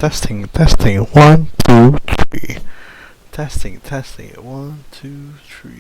Testing, testing, 1, 2, 3. Testing, testing, 1, 2, 3.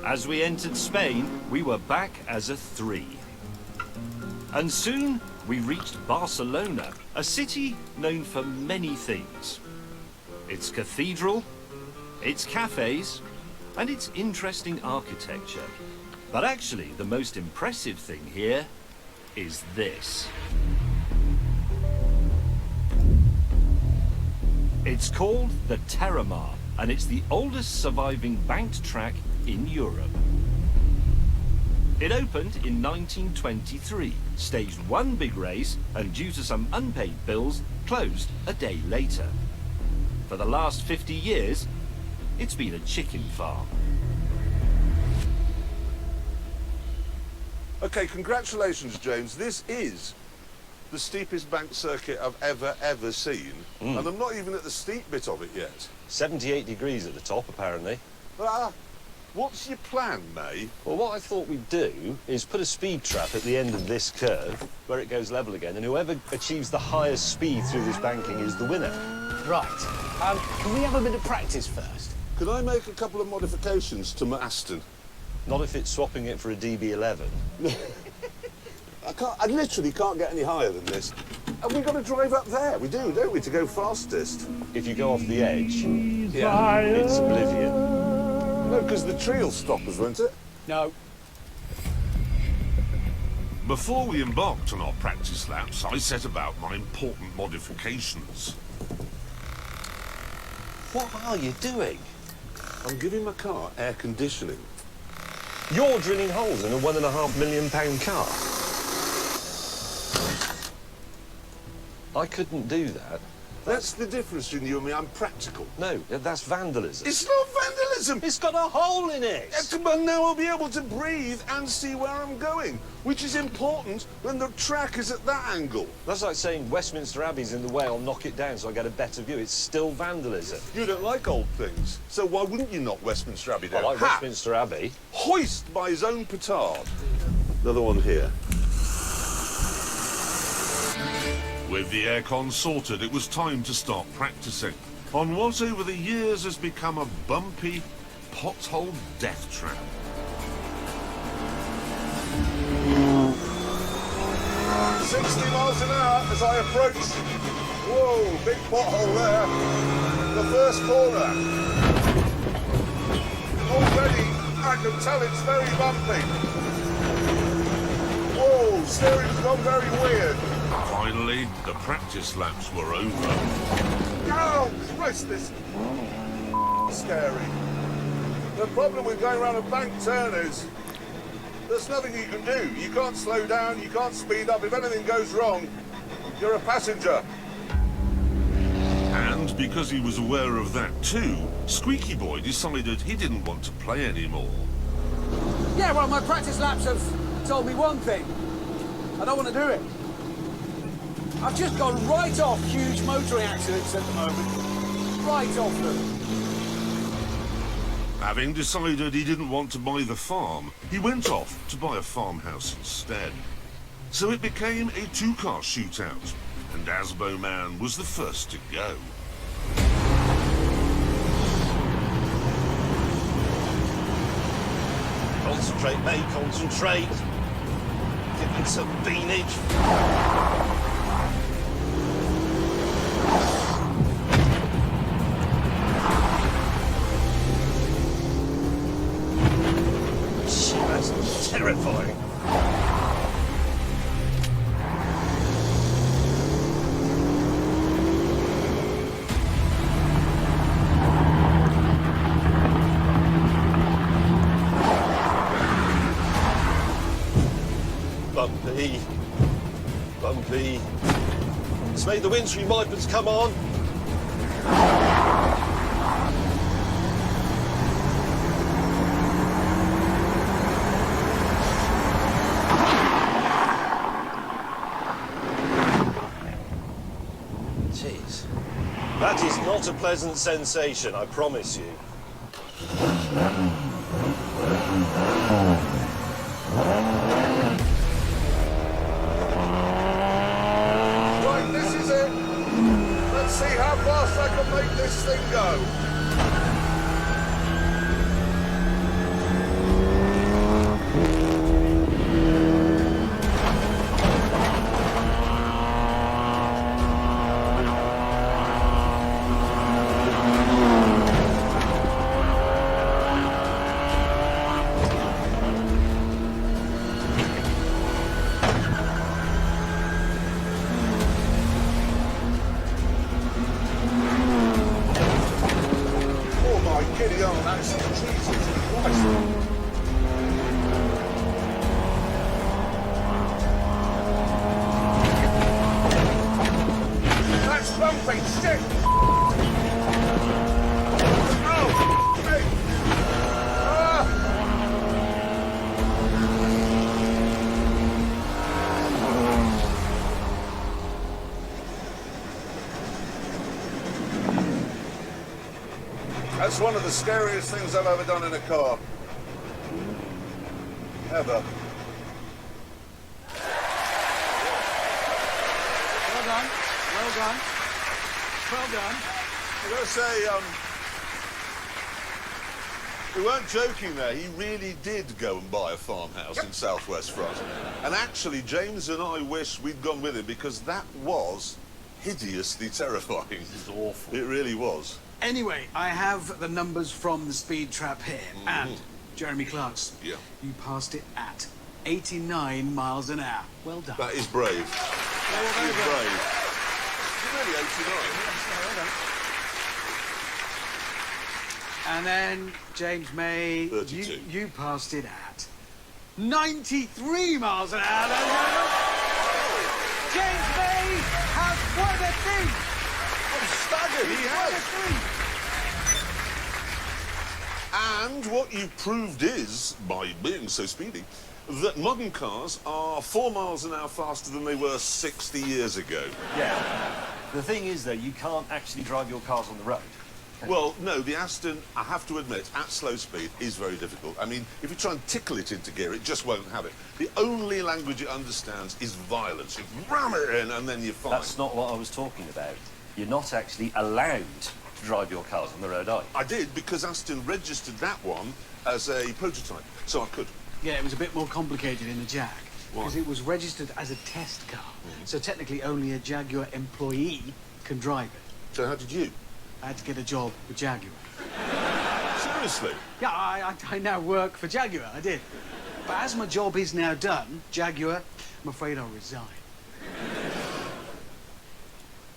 As we entered Spain, we were back as a 3. And soon, we reached Barcelona, a city known for many things. Its cathedral, its cafes, and its interesting architecture. But actually, the most impressive thing here is this. It's called the Terramar, and it's the oldest surviving banked track in Europe. It opened in 1923, staged one big race, and due to some unpaid bills, closed a day later. For the last 50 years, it's been a chicken farm. Okay, congratulations, James. This is the steepest bank circuit I've ever seen. And I'm not even at the steep bit of it yet. 78 degrees at the top, apparently. What's your plan, May? Well, what I thought we'd do is put a speed trap at the end of this curve, where it goes level again, and whoever achieves the highest speed through this banking is the winner. Right. Can we have a bit of practice first? Could I make a couple of modifications to my Aston? Not if it's swapping it for a DB11. I literally can't get any higher than this. And we've got to drive up there. We do, don't we, to go fastest? If you go off the edge, yeah, it's oblivion. No, because the tree'll stop us, won't it? No, Before we embarked on our practice laps, I set about my important modifications. What are you doing? I'm giving my car air conditioning. You're drilling holes in a £1.5 million car. I couldn't do that. That's the difference between you and me. I'm practical. No, that's vandalism. It's not vandalism. It's got a hole in it. But now I'll be able to breathe and see where I'm going, which is important when the track is at that angle. That's like saying Westminster Abbey's in the way, I'll knock it down so I get a better view. It's still vandalism. You don't like old things, so why wouldn't you knock Westminster Abbey down? I like Ha! Westminster Abbey. Hoist by his own petard. Another one here. With the aircon sorted, it was time to start practicing on what over the years has become a bumpy, pothole death trap. "60 miles an hour as I approach. Whoa, big pothole there. The first corner. Already, I can tell it's very bumpy. Whoa, steering's gone very weird. Finally, the practice laps were over. Oh, Christ, this is scary. The problem with going around a bank turn is there's nothing you can do. You can't slow down, you can't speed up. If anything goes wrong, you're a passenger. And because he was aware of that too, Squeaky Boy decided he didn't want to play anymore. Yeah, well, my practice laps have told me one thing. I don't want to do it. I've just gone right off huge motoring accidents at the moment. Right off them. Having decided he didn't want to buy the farm, he went off to buy a farmhouse instead. So it became a two-car shootout, and Asbo Man was the first to go. Concentrate, mate, concentrate. Give me some beanage. That's terrifying. Bumpy. Bumpy. Let's make the windscreen wipers come on. Jeez. That is not a pleasant sensation, I promise you. Right, this is it. Let's see how fast I can make this thing go. Giddy on, that's Jesus Christ. That's bumpy, shit! Oh, hey! Ah! That's one of the scariest things I've ever done in a car. Ever. Well done. Well done. Well done. I've got to say, we weren't joking there. He really did go and buy a farmhouse in southwest France. And actually, James and I wish we'd gone with him because that was hideously terrifying. This is awful. It really was. Anyway, I have the numbers from the speed trap here. And, Jeremy Clark's, Yeah. you passed it at 89 miles an hour. Well done. That is brave. Very You're brave. brave. You're really 89. And then, James May, 32. you passed it at 93 miles an hour. Ladies and gentlemen. James May has won a thing. I'm staggered, he Won a has. thing. And what you've proved is, by being so speedy, that modern cars are 4 miles an hour faster than they were 60 years ago. Yeah. The thing is, though, you can't actually drive your cars on the road. Well, no, the Aston, I have to admit, at slow speed is very difficult. I mean, if you try and tickle it into gear, it just won't have it. The only language it understands is violence. You ram it in and then you're fine. That's not what I was talking about. You're not actually allowed to drive your cars on the road, are you? I did because Aston registered that one as a prototype, so I could. Yeah, it was a bit more complicated in the Jag. Why? Because it was registered as a test car. So technically only a Jaguar employee can drive it. So how did you? I had to get a job with Jaguar. Seriously? Yeah, I now work for Jaguar, I did. But as my job is now done, Jaguar, I'm afraid I'll resign.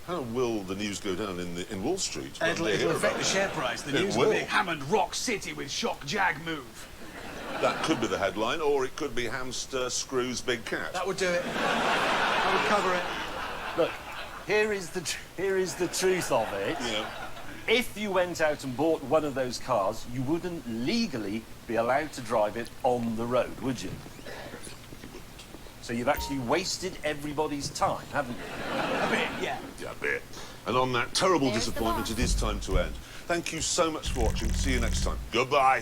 How will the news go down in Wall Street? when It'll they hear affect about the it? share price. The It news will be will. Hammond Rock City with shock Jag move. That could be the headline, or it could be Hamster screws big cat. That would do it. That would cover it. Look, here is the truth of it. Yeah. If you went out and bought one of those cars, you wouldn't legally be allowed to drive it on the road, would you? So you've actually wasted everybody's time, haven't you? A bit, yeah. Yeah, a bit. And on that terrible There's the disappointment, boss. it is time to end. Thank you so much for watching. See you next time. Goodbye.